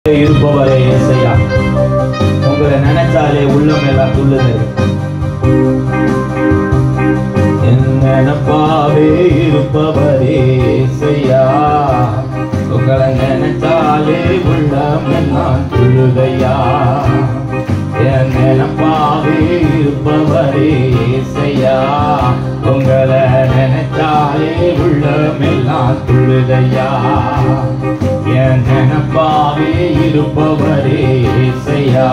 இருப்பவரே ஏசையா, உங்களை நினைச்சாலே உள்ளம் எல்லாம் துள்ளுது. நினைப்பாவே இருப்பவரே ஏசையா, உங்களை நினைச்சாலே உள்ளம் எல்லாம் துள்ளுதையா. என் நினைப்பாவே இருப்பவரே ஏசையா, உங்களை நினைச்சாலே உள்ளம் எல்லாம் துள்ளுதையா. என் நினைப்பாவே இருப்பவரே ஏசையா,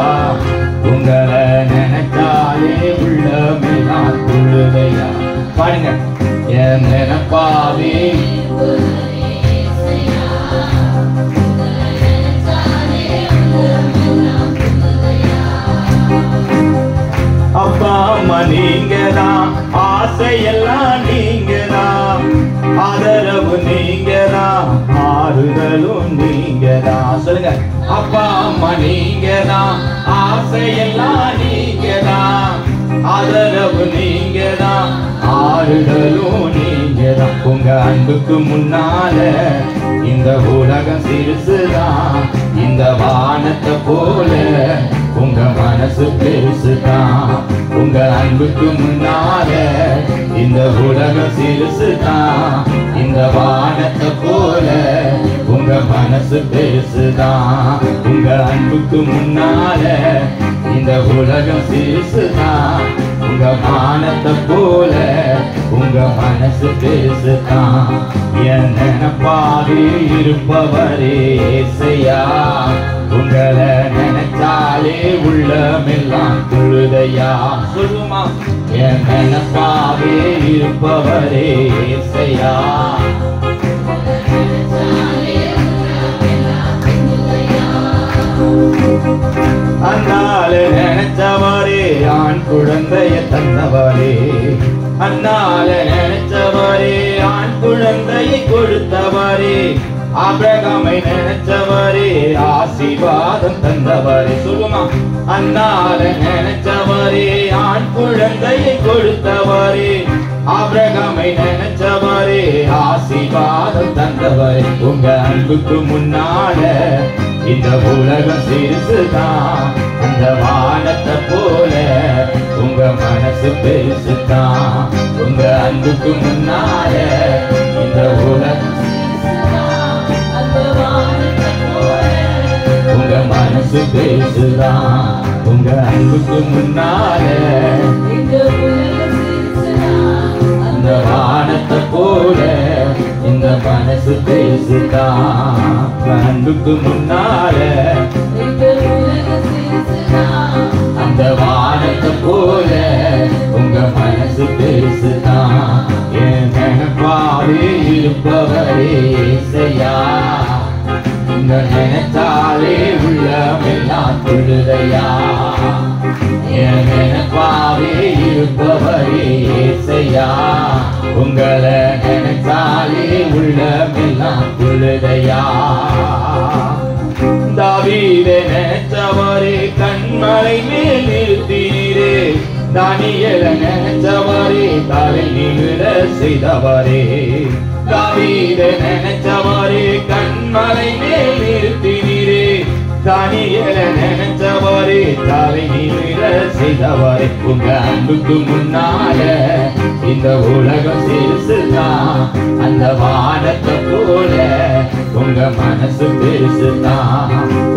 உங்களை நினைச்சாலே உள்ளமெல்லாம் துள்ளுதையா. பாருங்க, என் நினைப்பாவே அப்பா அம்மா நீங்கதான், ஆசையெல்லாம் நீங்கதான், ஆதரவு நீங்கதான், ஆறுதலும் நீங்கதான். சொல்லுங்க, அப்பா அம்மா நீங்கதான், ஆசையெல்லாம் நீங்கதான், ஆதரவு நீங்கதான், ஆறுதலும் நீங்கதான். உங்க அன்புக்கு முன்னால இந்த உலகம் சிறுசுதான், இந்த வானத்தை போல உங்க மனசு பெருசுதான். உங்க அன்புக்கு முன்னால இந்த உலகம் சிறுசுதான், இந்த வானத்தை போல உங்க மனசு பெருசுதான். உங்க அன்புக்கு முன்னால இந்த உலகம் சிறுசுதான், உங்க வானத்தை போல உங்க மனசு பெருசுதான். என் நினைப்பாவே இருப்பவரே ஏசையா, உங்களை நினைச்சாலே உள்ளமெல்லாம் துள்ளுதையா. சொல்லுமா, என் நினைப்பாவே இருப்பவரே ஏசையா, அண்ணால நினைச்சவரே ஆண் குழந்தைய தந்தவரே, அண்ணால நினைச்சவரே ஆண் குழந்தையை கொடுத்தவரே, ஆபிரகாமை நினைச்சவரே ஆசீர்வாதம் தந்தவரே. சொல்லுமா, அண்ணால நினைச்சவரே ஆண் குழந்தையை கொடுத்தவரே, ஆபிரகாமை நினைச்சவரே ஆசீர்வாதம் தந்தவரே. உங்க அன்புக்கு முன்னால இந்த உலகம் சிறுசுதான், அந்த வானத்தை போல உங்க மனசு பெருசுதான். உங்க அன்புக்கு முன்னால இந்த உலகம் உங்க மனசு பெருசுதான். உங்க அன்புக்கு முன்னால அந்த வானத்தை போல இந்த மனசு பெருசுதான். அன்புக்கு முன்னால அந்த வானத்தை போல உங்க மனசு பெருசுதான். என் நினைப்பாவே இருப்பவரே ஏசையா, உங்க நினைச்சாலே உள்ளமெல்லாம் துள்ளுதையா. என் நினைப்பாவே இருப்பவரே ஏசையா, உங்களை நினைச்சாலே உள்ளமெல்லாம் துள்ளுதையா. தாவீதை நினைச்சவரே கண்மலை மேல் நிறுத்தினீரே, தானியேலை நினைச்சவரே தலை நிமிர செய்தவரே. தாவீதை நினைச்சவரே கண்மலை மேல் நிறுத்தினீரே, தானியேலை நினைச்சவரே தலை நிமிர செய்தவரே. உங்க அன்புக்கு முன்னால இந்த உலகம் சிறுசுதான், அந்த வானத்தை போல உங்க மனசு பெருசுதான்.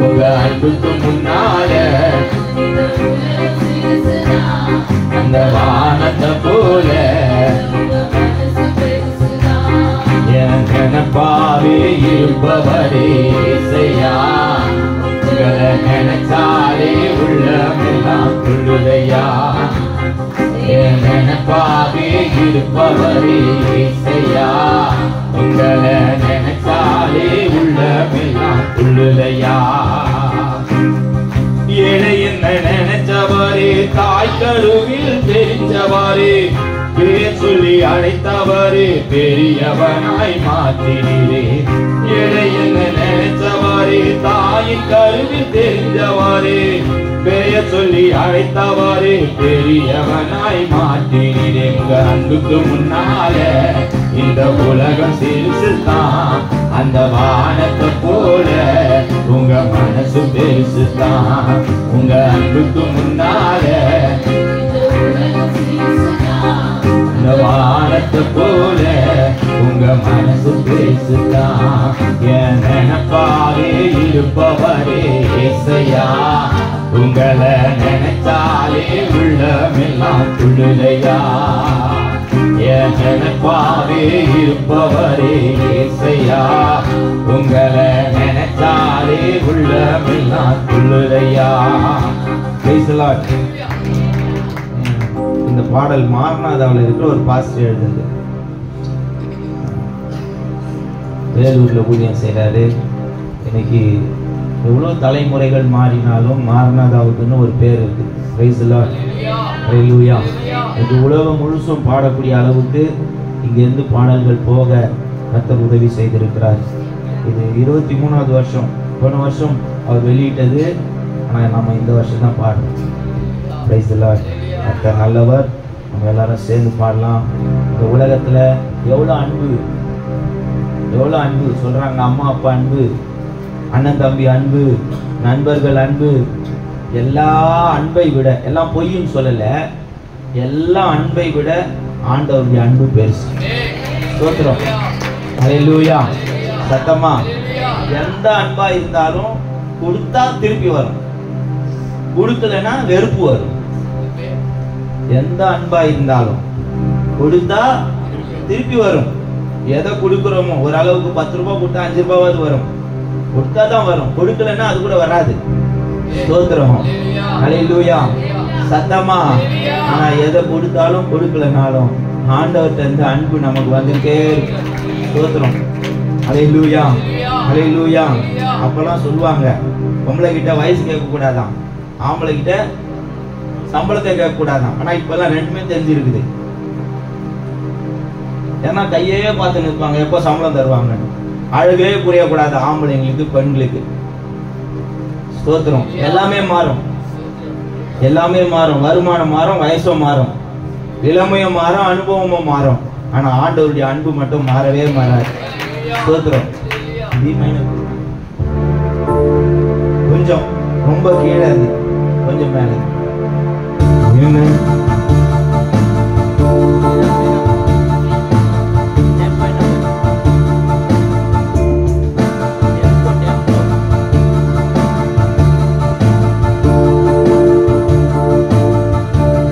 உங்க அன்புக்கு முன்னால அந்த வானத்தை போல என் நினைப்பாவே இருப்பவரே ஏசையா, உங்களை நினைச்சாலே உள்ளமெல்லாம் துள்ளுதையா. என் நினைப்பாவே இருப்பவரே ஏசையா, உங்களை நினைச்சாலே உள்ளமெல்லாம் துள்ளுதையா. ஏழை என்ன நினைச்சவரே தாய் கருவில் தெரிஞ்சவரே, பேர் சொல்லி அழைத்தவரே பெரியவனாய் மாற்றினீரே. ஏழை என்ன நினைச்சவரே தாயின் கருவில் தெரிஞ்சவரே, பெயர் சொல்லி அழைத்தவரே பெரியவனாய் மாற்றினீரே. உங்க அன்புக்கு முன்னால இந்த உலகம் சிறுசுதான், அந்த வானத்தை போல உங்க மனசு பெருசுதான் உங்க அன்புக்கு முன்னால இந்த வானத்தை போல உங்க மனசு பெருசுதான் என் நினைப்பாவே இருப்பவரே ஏசையா உங்களை நினைச்சாலே உள்ளமெல்லாம் துள்ளுதையா என் நினைப்பாவே இருப்பவரே ஏசையா உங்களை நினைச்சாலே உள்ளமெல்லாம் துள்ளுதையா. இந்த பாடல் மார்நாதாவில் இருக்கிற ஒரு பாஸ்டர் எழுதுது. வேலூர்ல ஊழியம் செய்யறாரு. இன்னைக்கு எவ்வளோ தலைமுறைகள் மாறினாலும் மார்நாதாவுக்குன்னு ஒரு பேர் இருக்கு. இது உலகம் முழுசும் பாடக்கூடிய அளவுக்கு இங்கிருந்து பாடல்கள் போக கர்த்தர் உதவி செய்திருக்கிறார். இது 23வது வருஷம். போன வருஷம் அவர் வெளியிட்டது, ஆனால் நம்ம இந்த வருஷம் தான் பாடுறோம். கர்த்தர் நல்லவர். நம்ம எல்லாரும் சேர்ந்து பாடலாம். இந்த உலகத்துல எவ்வளோ அன்பு சொல்றாங்க. அம்மா அப்பா அன்பு, அண்ணன் தம்பி அன்பு, நண்பர்கள் அன்பு, எல்லா அன்பை விட, எல்லாம் பொய்ன்னு சொல்லல, எல்லா அன்பை விட ஆண்டவருடைய அன்பு பெருசு. ஸ்தோத்திரம். ஹல்லேலூயா. சத்தமா. எந்த அன்பா இருந்தாலும் கொடுத்தா திருப்பி வரும், கொடுக்கலன்னா வெறுப்பு வரும். எந்த அன்பா இருந்தாலும் கொடுத்தா திருப்பி வரும். எதை கொடுக்குறோமோ, ஒரு அளவுக்கு 10 ரூபாய் கொடுத்தா 5 ரூபாவது வரும். கொடுத்தா தான் வரும், கொடுக்கலன்னா அது கூட வராது. ஸ்தோத்திரம். ஹல்லேலூயா. சத்தமா. ஆனா எதை கொடுத்தாலும் கொடுக்கலனாலும் ஆண்டவர்கிட்ட இருந்து அன்பு நமக்கு வந்துட்டே இருக்கு. ஸ்தோத்திரம். ஹல்லேலூயா. ஹல்லேலூயா. அப்பெல்லாம் சொல்லுவாங்க, பொம்பளை கிட்ட வயசு கேட்க கூடாதான், ஆம்பளை கிட்ட சம்பளத்தை கேட்க கூடாதான். ஆனா இப்பெல்லாம் ரெண்டுமே தெரிஞ்சிருக்குது. ஏன்னா கையே பார்த்து நிற்பாங்க, எப்போ சம்பளம் தருவாங்க. அழகே புரியக்கூடாது ஆம்பளைங்களுக்கு பெண்களுக்கு. ஸ்தோத்திரம். எல்லாமே மாறும், எல்லாமே மாறும். வருமானம் மாறும், வயசும் மாறும், இளமையும் மாறும், அனுபவமும் மாறும். ஆனா ஆண்டவருடைய அன்பு மட்டும் மாறவே மாறாது. ஸ்தோத்திரம். கொஞ்சம் ரொம்ப கீழே இருந்து கொஞ்சம் மேல.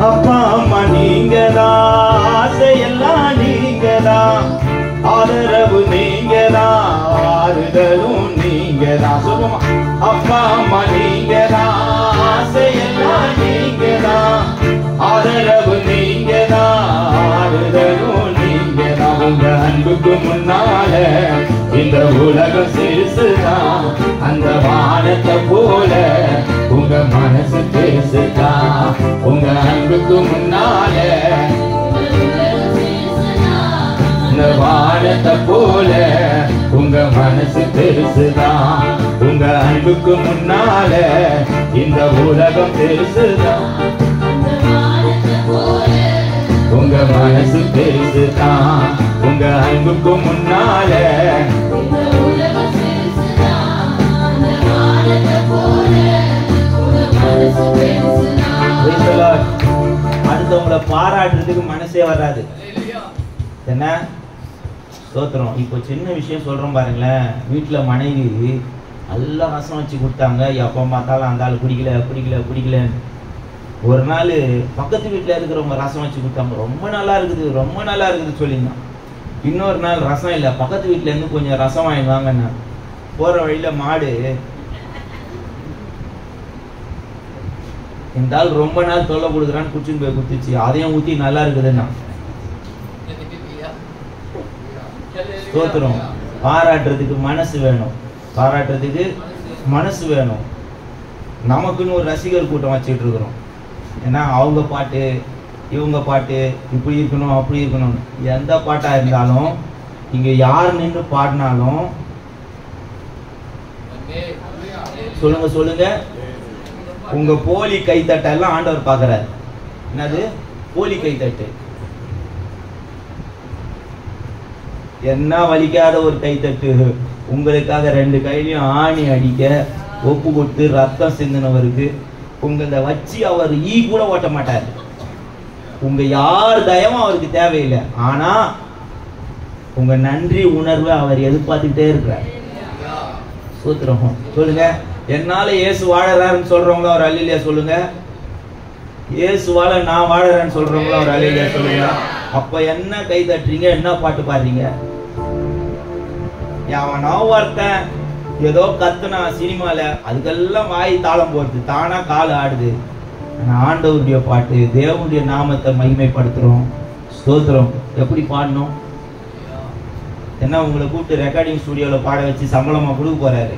அப்பா அம்மா நீங்கதான், ஆசையெல்லாம் நீங்கதான், ஆதரவு நீங்கதான், ஆறுதலும் நீங்கதான். சொல்லுமா. அப்பா அம்மா நீங்கதான், ஆசையெல்லாம் நீங்கதான், ஆதரவு நீங்கதான், ஆறுதலும் நீங்கதான். உங்க அன்புக்கு முன்னால இந்த உலகம் சிறுசுதான், அந்த வானத்தை போல உங்க மனசு பெருசுதான். உங்க அன்புக்கு முன்னால இந்த வானத்தை போல உங்க மனசு பெருசுதான். உங்க அன்புக்கு முன்னால இந்த உலகம் பெருசுதான். உங்க மனசு பெருசுதான். உங்க அன்புக்கு முன்னால அடுத்தவங்களை பாராட்டுறதுக்கு மனசே வராது. என்ன ஸ்தோத்திரம். இப்போ சின்ன விஷயம் சொல்றோம் பாருங்களேன். வீட்டுல மனைவி நல்லா ரசம் வச்சு கொடுத்தாங்க, எப்போ பார்த்தாலும் அந்த ஆள் பிடிக்கல பிடிக்கல பிடிக்கலன்னு. ஒரு நாள் பக்கத்து வீட்டில் இருக்கிறவங்க ரசம் வச்சு கொடுத்தாங்க, ரொம்ப நல்லா இருக்குது ரொம்ப நல்லா இருக்குது சொல்லியிருந்தான். இன்னொரு நாள் ரசம் இல்லை, பக்கத்து வீட்டில் இருந்து கொஞ்சம் ரசம் வாங்கிடுவாங்கண்ணா. போகிற வழியில் மாடு, இந்த ஆள் ரொம்ப நாள் தொல்லை கொடுக்குறான்னு குடிச்சுன்னு போய் குடிச்சிச்சு. அதையும் ஊற்றி நல்லா இருக்குதுண்ணா. ஸ்தோத்திரம். பாராட்டுறதுக்கு மனசு வேணும், பாராட்டுறதுக்கு மனசு வேணும். நமக்குன்னு ஒரு ரசிகர் கூட்டம் வச்சுட்டு இருக்கிறோம். ஏன்னா அவங்க பாட்டு இவங்க பாட்டு இப்படி இருக்கணும் அப்படி இருக்கணும். எந்த பாட்டா இருந்தாலும் இங்க யார் நின்று பாடினாலும் சொல்லுங்க சொல்லுங்க, உங்க போலி கைத்தட்டெல்லாம் ஆண்டவர் பார்க்கிறார். என்னது போலி கைத்தட்டு? என்ன வலிக்காத ஒரு கைத்தட்டு உங்களுக்காக 2 கையிலையும் ஆணி அடிக்க ஒப்பு கொடுத்து ரத்தம் சிந்தினவருக்கு உங்களை வச்சு அவர் ஈ கூட ஓட்ட மாட்டார். உங்க யார் தயவும் அவருக்கு தேவையில்லை. ஆனா உங்க நன்றி உணர்வை அவர் எதிர்பார்த்துக்கிட்டே இருக்கிறார். சூத்திரம் சொல்லுங்க. என்னால இயேசு வாழறாருன்னு சொல்றவங்க அவர் அல்லேலூயா சொல்லுங்க. இயேசுவால நான் வாழறேன்னு சொல்றவங்க அவர் அல்லேலூயா சொல்லுங்க. அப்ப என்ன கை தட்டுறீங்க, என்ன பாட்டு பாடுறீங்க? அவனோ ஒருத்தன் ஏதோ கத்துனா சினிமால, அதுக்கெல்லாம் வாய் தாளம் போடுது, தானா கால் ஆடுது. ஆண்டவருடைய பாட்டு, தேவனுடைய நாமத்தை மகிமைப்படுத்துறோம். ஸ்தோத்திரம். எப்படி பாடணும்? என்ன உங்களை கூப்பிட்டு ரெக்கார்டிங் ஸ்டுடியோல பாட வச்சு சம்பளமா கொடுக்க போறாரு?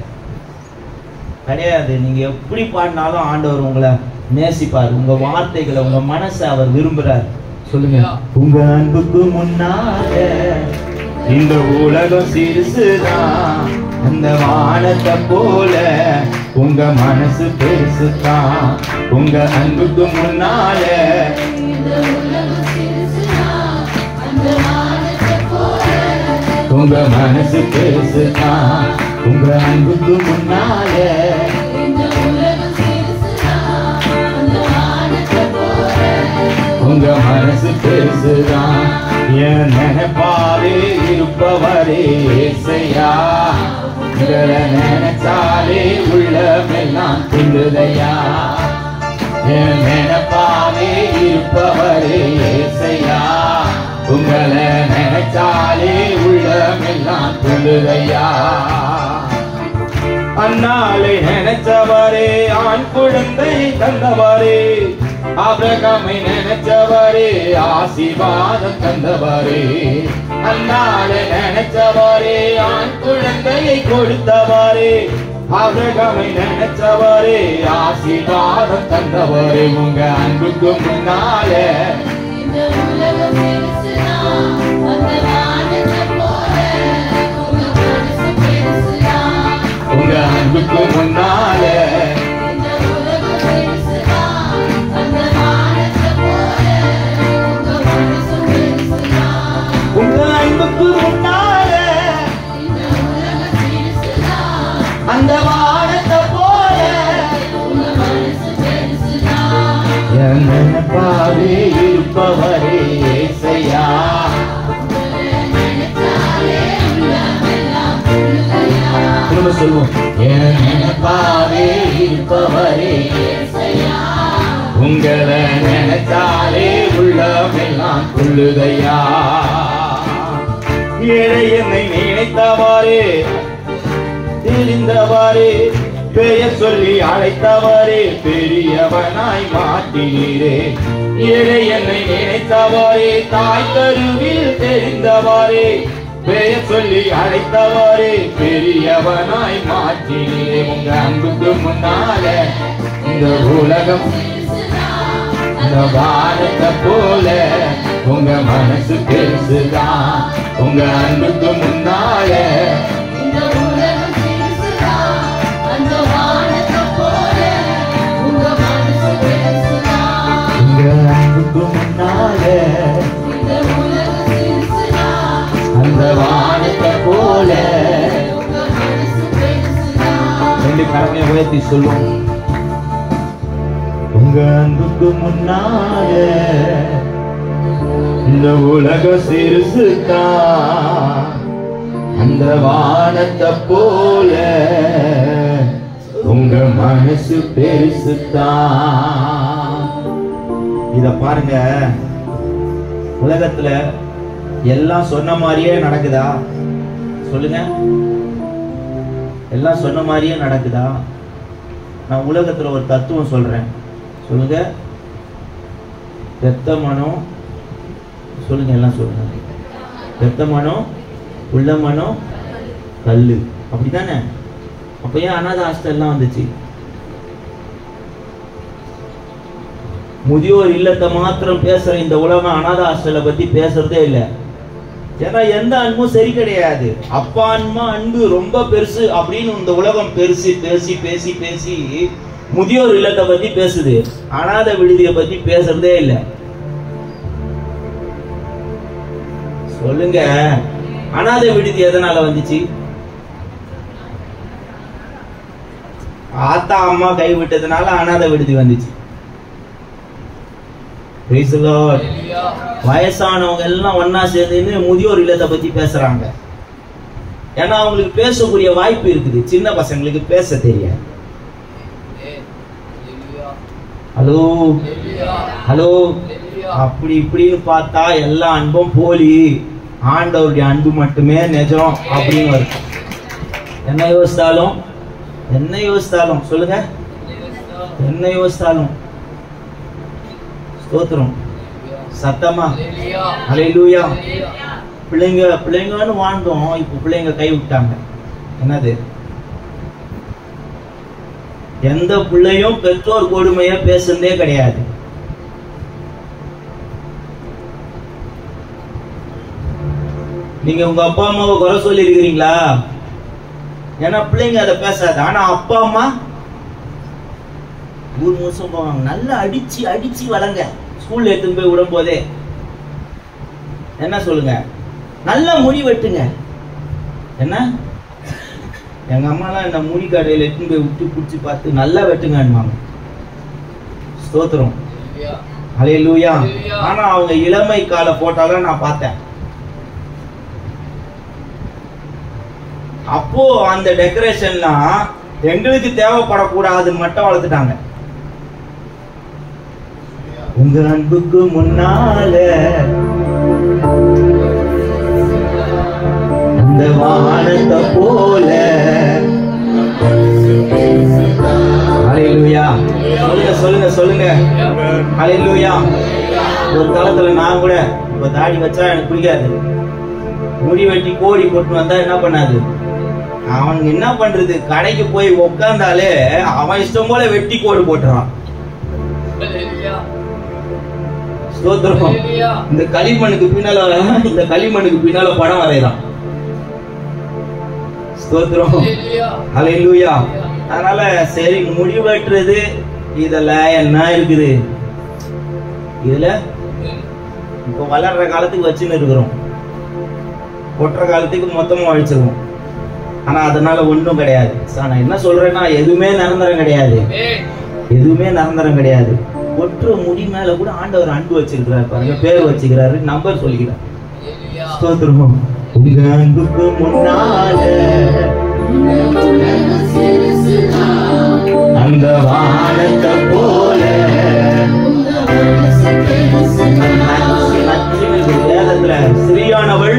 கிடையாது. நீங்க எப்படி பாடினாலும் ஆண்டவர் உங்களை நேசிப்பார். உங்க வார்த்தைகளை, உங்க மனசை அவர் விரும்புறார். சொல்லுங்க. உங்க அன்புக்கு முன்னால இந்த உலகம் சிறுசுதான், அந்த வானத்தை போல உங்க மனசு பெருசுதான். உங்க அன்புக்கு முன்னால உங்க மனசு பெருசுதான். உங்க அன்புக்கு முன்னால உங்க மனசு பெருசுதான். என் நினைப்பாலே இருப்பவரே ஏசையா, உங்களை நினைச்சாலே உள்ளமெல்லாம் துள்ளுதையா. என் நினைப்பாலே இருப்பவரே ஏசையா, உங்களை நினைச்சாலே உள்ளமெல்லாம் துள்ளுதையா. அந்நாளை நினைச்சவரே ஆண் குழந்தை தந்தவரே, ஆபிரகாமை நினைச்சவரே ஆசீர்வாதம் தந்தவரே. அந்நாளை நினைச்சவரே ஆண் குழந்தையை கொடுத்தவரே, ஆபிரகாமை நினைச்சவரே ஆசீர்வாதம் தந்தவரே. உங்க அன்புக்கு முன்னாலே உங்க அன்புக்கு முன்னாலே உங்க அன்புக்கு முன்னாலே அந்த வானத்தை போல என் நினைப்பாலே இருப்பவரே ஏசையா. திரும்ப சொல்லுவோம். என் நினைப்பாலே இருப்பவரே ஏசையா, உங்களை நினைச்சாலே உள்ளமெல்லாம் துள்ளுதையா. ஏழை என்னை நினைத்தவாறே, தெரிந்தவாறே, பெயர் சொல்லி அழைத்தவாறே, பெரியவனாய் மாற்றினீரே. ஏழை என்னை நினைத்தவாறே, தாய் கருவில் தெரிந்தவாறே, பெயர் சொல்லி அழைத்தவாறே, பெரியவனாய் மாற்றினீரே. உங்க அன்புக்கு முன்னால இந்த உலகம் இந்த வானத்தை போல உங்க மனசு பெருசுதான். உங்க அன்புக்கு முன்னால உங்க அன்புக்கு முன்னால அந்த வானத்தை போல. ரெண்டு கரங்களை உயர்த்தி சொல்லுவோம். உங்க அன்புக்கு முன்னால இந்த உலக சிறுசுதான், அந்த வானத்தை போல உங்க மனசு பெருசுதான். இத பாருங்க. உலகத்துல எல்லாம் சொன்ன மாதிரியே நடக்குதா? சொல்லுங்க. எல்லாம் சொன்ன மாதிரியே நடக்குதா? நான் உலகத்துல ஒரு தத்துவம் சொல்றேன். சொல்லுங்க. பெத்த மனம், சொல்லுங்க, எல்லாம் சொல்லுங்க. பெத்த மனம், உள்ள மனம், கல்லு. அப்படித்தானே? அப்ப ஏன் அனாத ஹாஸ்டல்லாம் வந்துச்சு? முதியோர் இல்லத்தை மாத்திரம் பேசுற இந்த உலகம் அனாத ஹாஸ்டலை பத்தி பேசுறதே இல்லை. ஏன்னா எந்த அன்பும் சரி கிடையாது. அப்பா அன்பா அன்பு ரொம்ப பெருசு அப்படின்னு இந்த உலகம் பெருசு பேசி பேசி பேசி முதியோர் இல்லத்தை பத்தி பேசுது. அனாத விடுதியை பத்தி பேசுறதே இல்லை. சொல்லுங்க. அனாத விடுதி எதனால வந்துச்சு? ஆத்தா அம்மா கை விட்டதுனால அனாதை விடுதி வந்துச்சு. Praise the Lord. வயசானவங்க எல்லாம் ஒன்னா சேர்ந்து முதியோர் இல்லத்தை பத்தி பேசுறாங்க. ஏன்னா அவங்களுக்கு பேசக்கூடிய வாய்ப்பு இருக்குது. சின்ன பசங்களுக்கு பேச தெரியாது. ஹலோ ஹலோ அப்படி இப்படின்னு பார்த்தா எல்லா அன்பும் போலி, ஆண்டவருடைய அன்பு மட்டுமே நிஜம் அப்படின்னு வருது. என்ன யோசித்தாலும் சொல்லுங்க, என்ன யோசித்தாலும் ஸ்தோத்திரம் சத்தமா ஹல்லேலூயா. பிள்ளைங்கன்னு வாழ்ந்தோம், இப்ப பிள்ளைங்க கை விட்டாங்க. என்னது? எந்த பிள்ளையும் பெற்றோர் கொடுமைய பேசுறதே கிடையாது. நீங்க உங்க அப்பா அம்மாவை குறை சொல்லி இருக்கிறீங்களா? ஏன்னா பிள்ளைங்க அதை பேசாது. ஆனா அப்பா அம்மா ஊர் மோசம் போவாங்க. நல்லா அடிச்சு வளங்க. ஸ்கூல்ல எடுத்துன்னு போய் விடும் போதே என்ன சொல்லுங்க, நல்லா முடி வெட்டுங்க. என்ன, எங்க அம்மாலாம் இந்த முடி கடையில எடுத்துன்னு போய் விட்டு பிடிச்சி பார்த்து நல்லா வெட்டுங்க. ஸ்தோத்திரம் ஹல்லேலூயா. ஆனா அவங்க இளமை கால போட்டாலும் நான் பார்த்தேன். அப்போ அந்த டெக்கரேஷன்லாம் எங்களுக்கு தேவைப்படக்கூடாதுன்னு மட்டும் வளர்த்துட்டாங்க. உங்க அன்புக்கு முன்னால அந்த வானத்தை போல. ஹல்லேலூயா. சொல்லுங்க ஹல்லேலூயா. ஒரு காலத்துல நான் கூட இப்ப தாடி வச்சா எனக்கு பிடிக்காது. முடி வெட்டி கோடி போட்டு வந்தா என்ன பண்ணாது, அவனுக்கு என்ன பண்றது, கடைக்கு போய் உட்கார்ந்தாலே அவன் இஷ்டம் போல வெட்டி கோடு போட்டுறான். இந்த களிமண்ணுக்கு பின்னால படம் வரையறான். ஸ்தோத்திரம் ஹல்லேலூயா. அதனால சரி, முடி வெட்டுறது இதெல்லாம் என்ன இருக்குது, இதுல இப்ப வளர்ற காலத்துக்கு வச்சுன்னு இருக்கிறோம், கொட்டுற காலத்துக்கு மொத்தமா அழிச்சிருவோம். ஆனா அதனால ஒண்ணும் கிடையாது. நான் என்ன சொல்றேன்னா, எதுவுமே நிரந்தரம் கிடையாது. ஒற்ற முடி மேல கூட ஆண்டவர் அன்பு வச்சிருக்கிறார் பாருங்க, பேர் வச்சுக்கிறாரு, நம்பர் சொல்லிக்கிறார். ஸ்தோத்திரம். உங்க அன்புக்கு முன்னால அந்த வானத்தை போல. வேதத்துல ஸ்ரீயானவள்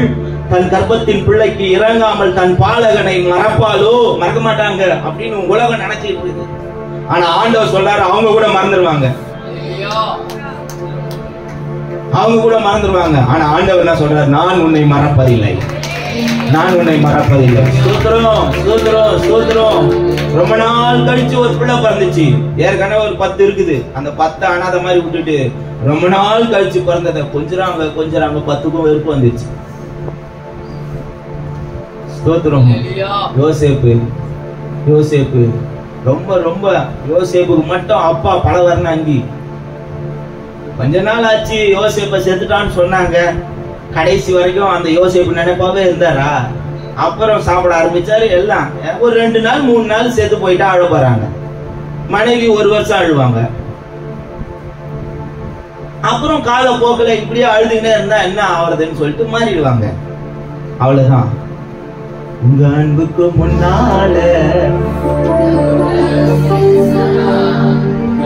தன் கர்ப்பத்தின் பிள்ளைக்கு இறங்காமல் தன் பாலகனை மறப்பாலோ, மறக்க மாட்டாங்க அப்படின்னு உலகம் நினைச்சிட்டு இருக்கு. ஆனா ஆண்டவர் சொல்றாரு, அவங்க கூட மறந்துடுவாங்க. ஆனா ஆண்டவர் என்ன சொல்றாரு, நான் உன்னை மறப்பதில்லை. ஸ்தோத்திரம். ரொம்ப நாள் கழிச்சு ஒரு பிள்ளை பிறந்துச்சு. ஏற்கனவே ஒரு 10 இருக்குது. அந்த 10 அனாதை மாதிரி விட்டுட்டு ரொம்ப நாள் கழிச்சு பிறந்ததை கொஞ்சறாங்க 10க்கும் வெறுப்பு வந்துச்சு. ஸ்தோத்திரம். யோசேப்பு ரொம்ப யோசேப்புக்கு மட்டும் அப்பா பல வர்ண அங்கி. கொஞ்ச நாள் ஆச்சு யோசேப்ப செத்துட்டான்னு சொன்னாங்க. கடைசி வரைக்கும் அந்த யோசேப்பு நினைப்பாவே இருந்தாரா? அப்புறம் சாப்பிட ஆரம்பிச்சாரு. எல்லாம் ஒரு 2 நாள் 3 நாள் செத்து போயிட்டா அழ போறாங்க. மனைவி 1 வருஷம் அழுவாங்க. அப்புறம் கால போக்குல இப்படியே அழுதுகிட்டே இருந்தா என்ன ஆவறதுன்னு சொல்லிட்டு மாறிடுவாங்க. அவ்வளவுதான். உங்க அன்புக்கு முன்னால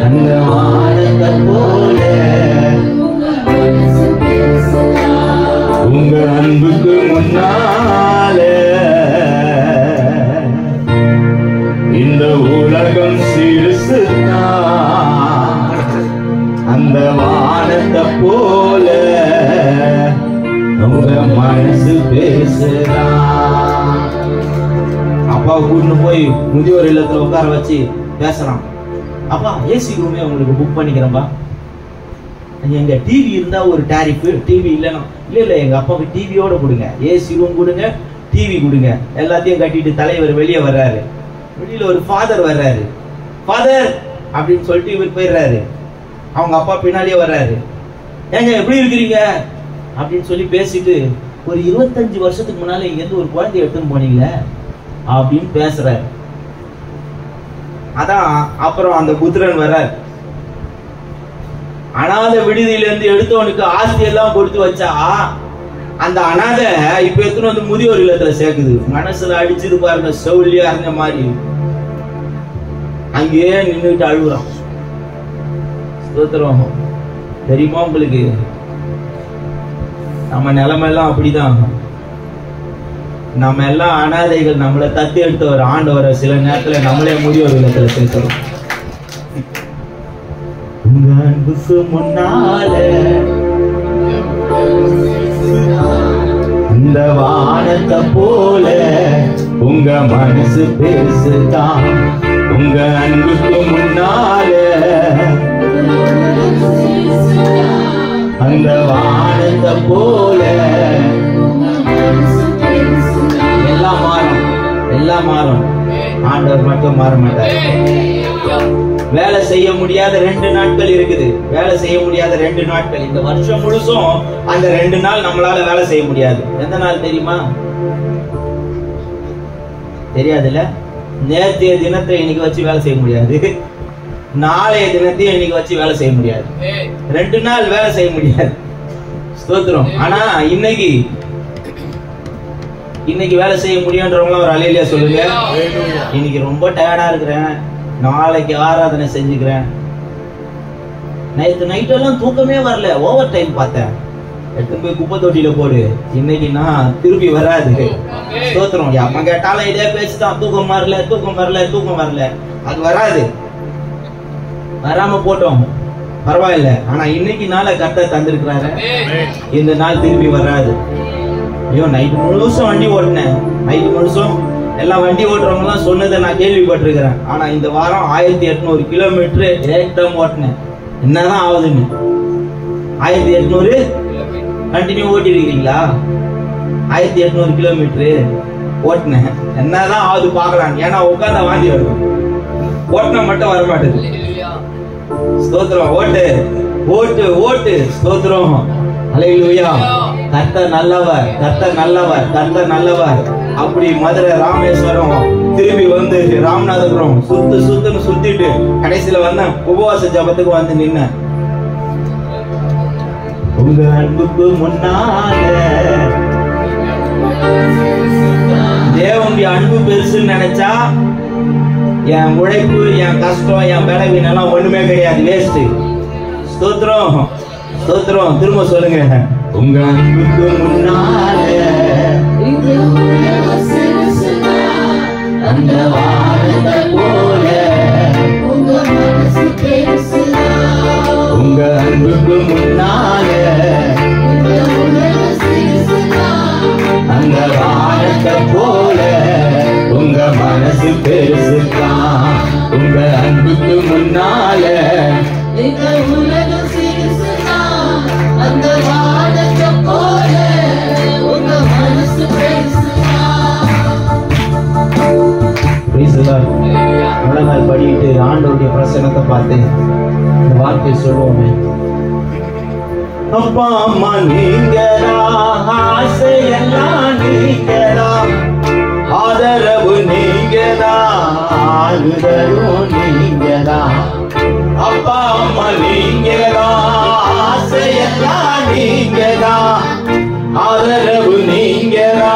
அந்த வானத்தை போல. உங்க அன்புக்கு முன்னால இந்த உலகம் சிறுசுதான். அந்த வானத்தை போல உங்க மனசு பேசுதான். அப்பாவை கூட்டிட்டு போய் முதியோர் இல்லத்துல உட்கார வச்சு பேசுறான். அப்பா, ஏசி ரூமே உங்களுக்கு புக் பண்ணிக்கிறேன்பா. எங்க டிவி இருந்தா ஒரு டாரிஃப், டிவி இல்லைன்னா இல்ல எங்க அப்பாவுக்கு டிவியோட கொடுங்க, ஏசி ரூம் கொடுங்க, டிவி கொடுங்க. எல்லாத்தையும் கட்டிட்டு தலைவர் வெளியே வர்றாரு. வெளியில ஒரு ஃபாதர் வர்றாரு. ஃபாதர் அப்படின்னு சொல்லிட்டு இவர் போயிடுறாரு. அவங்க அப்பா பின்னாலேயே வர்றாரு. ஏங்க எப்படி இருக்கிறீங்க அப்படின்னு சொல்லி பேசிட்டு, ஒரு 25 வருஷத்துக்கு முன்னால இங்க இருந்து ஒரு குழந்தைய எடுத்துன்னு போனீங்களே அப்படின்னு பேசுறாரு. அதான் அப்புறம் அந்த புத்திரன் வர்றார். அனாத விடுதியில இருந்து எடுத்தவனுக்கு ஆஸ்தி எல்லாம் கொடுத்து வச்சா அந்த அனாதை இப்ப எத்தனை வந்து முதியோர் இல்லத்துல சேர்க்குது. மனசுல அடிச்சது பாருங்க, செவிலியா இருந்த மாதிரி அங்கேயே நின்றுட்டு அழுகுறான். ஸ்தோத்திரம். தெரியுமா உங்களுக்கு, நம்ம நிலைமையெல்லாம் அப்படிதான். நம்ம எல்லாம் அனாதைகள். நம்மளை தத்தி எடுத்தவர் ஆண்டவரை சில நேரத்துல நம்மளே முதியோர் இல்லத்துல சேர்க்கிறோம். உங்க அன்புக்கு முன்னால இந்த வானத்தை போல உங்க மனசு பெருசுதான். உங்க அன்புக்கு முன்னால அந்த வானத்தை போல எல்லாம் மாறும், எல்லாம் மாறும். ஆண்டவர் மட்டும் மாற மாட்டார். வேலை செய்ய முடியாத 2 நாட்கள் இருக்குது. வேலை செய்ய முடியாத 2 நாட்கள். இந்த வருஷம் முழுசும் அந்த 2 நாள் நம்மளால வேலை செய்ய முடியாது. எந்த நாள் தெரியுமா? தெரியாதுல்ல. நேற்றைய தினத்தை இன்னைக்கு வச்சு வேலை செய்ய முடியாது. நாளைய தினத்தையும் இன்னைக்கு வச்சு வேலை செய்ய முடியாது. 2 நாள் வேலை செய்ய முடியாது. ஸ்தோத்திரம். ஆனா இன்னைக்கு வேலை செய்ய முடியும்ன்றவங்களும் ஒரு அல்லேலூயா சொல்லுங்க. இன்னைக்கு ரொம்ப டயர்டா இருக்கிறேன், நாளைக்கு ஆராதனை செஞ்சுக்கிறேன். நைட் எல்லாம் தூக்கமே வரல, ஓவர் டைம் பார்த்தேன். எடுத்து போய் குப்பை தொட்டியில போடு, இன்னைக்கு நான் திருப்பி வராது. ஸ்தோத்திரம். அப்ப கேட்டாலும் இதே பேச்சுதான், தூக்கம் வரல, தூக்கம் வரல, தூக்கம் வரல. அது வராது, வராம போட்டோம், பரவாயில்ல. ஆனா இன்னைக்கு நாளை கர்த்தர் தந்திருக்கிறாரு, இந்த நாள் திருப்பி வராது. ஐயோ, நைட்டு முழுசும் வண்டி ஓட்டினேன். நைட்டு முழுசும் எல்லாம் வண்டி ஓட்டுறவங்க எல்லாம் சொன்னதை நான் கேள்விப்பட்டிருக்கிறேன். ஆனா இந்த வாரம் 1800 கிலோமீட்டர் ஏற்றம் ஓட்டினேன். என்னதான் ஆகுதுன்னு 1800 கண்டினியூ ஓட்டி இருக்கீங்களா? 1800 கிலோமீட்டர் ஓட்டினேன். என்னதான் ஆகுது பாக்கலாம். ஏன்னா உட்கார்ந்த வாந்தி வருது, ஓட்டின மட்டும் வர மாட்டேது. ஸ்தோத்திரம். ஓட்டு ஓட்டு ஓட்டு. ஸ்தோத்திரம். அல்லேலூயா. கர்த்தர் நல்லவர், கர்த்தர் நல்லவர், கர்த்தர் நல்லவர். அப்படி மதுரை ராமேஸ்வரம் திரும்பி வந்து ராமநாதபுரம் சுத்துன்னு சுத்திட்டு கடைசியில வந்தேன். உபவாச ஜபத்துக்கு வந்து நின்ன. உங்க அன்புக்கு முன்னால தேவனுடைய அன்பு பெருசுன்னு நினைச்சா என் உழைப்பு, என் கஷ்டம், என் பலவீனம் எல்லாம் ஒண்ணுமே கிடையாது, வேஸ்ட். ஸ்தோத்திரம், ஸ்தோத்திரம். திரும்ப சொல்லுங்க. உங்க அன்புக்கு முன்னால அந்த வானத்தை போல உங்க மனசு பெருசுதா. உங்க அன்புக்கு முன்னால அந்த வானத்தை போல உங்க மனசு பெருசுதா. உங்க அன்புக்கு முன்னால அந்த வானத்தை போல உங்க மனசு பெருசுதா. முழங்கால் படிட்டு ஆண்டவருடைய பிரசன்னத்தை பார்த்து இந்த வார்த்தை சொல்லுவோமே. அப்பா அம்மா நீங்கடா, ஆசையெல்லாம் நீங்கடா, ஆதரவு நீங்கடா, ஆறுதலும் நீங்கடா. அப்பா அம்மா நீங்கடா, ஆசையெல்லாம் நீங்கடா, ஆதரவு நீங்கடா,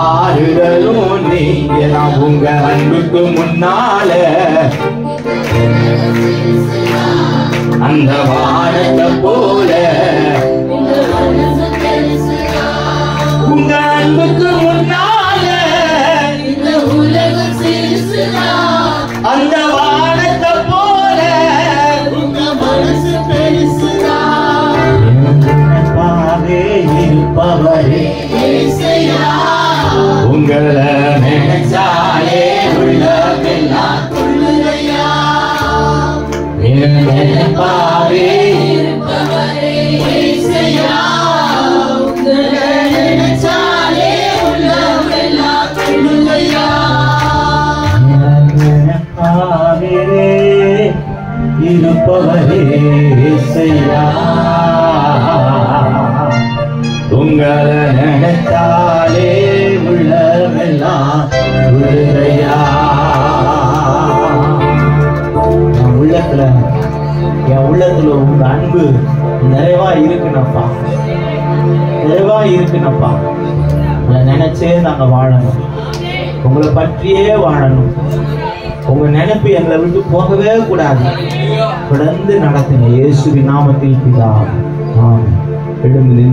ஆறுதலும் நீங்கடா. உங்க அன்புக்கு முன்னால அந்த வானத்தை போல உங்க அன்புக்கு முன்னால இந்த உலகம் சிறுசுதா. அந்த வானத்தை போல உங்க மனசு பெருசுதா. பாவே இருப்பவரே உங்களை நினைச்சாலே உள்ளமெல்லாம் துள்ளுதையா. பாவே இருப்பவரே உங்களை நினைச்சாலே உள்ளமெல்லாம் துள்ளுதையா. பாவே இருப்பவரே உங்களை நினைத்தாலே உள்ளமெல்லாம் விடுதையா. உள்ளத்துல உங்க அன்பு நிறைவா இருக்குனப்பா, நிறைவா இருக்குனப்பா. உங்களை நினைச்சே நாங்க வாழணும், உங்களை பற்றியே வாழணும். உங்க நினைப்பு எங்களை விட்டு போகவே கூடாது. தொடர்ந்து நடத்துங்க. இயேசுவின் நாமத்தில் பிதாவே. ஆமென்.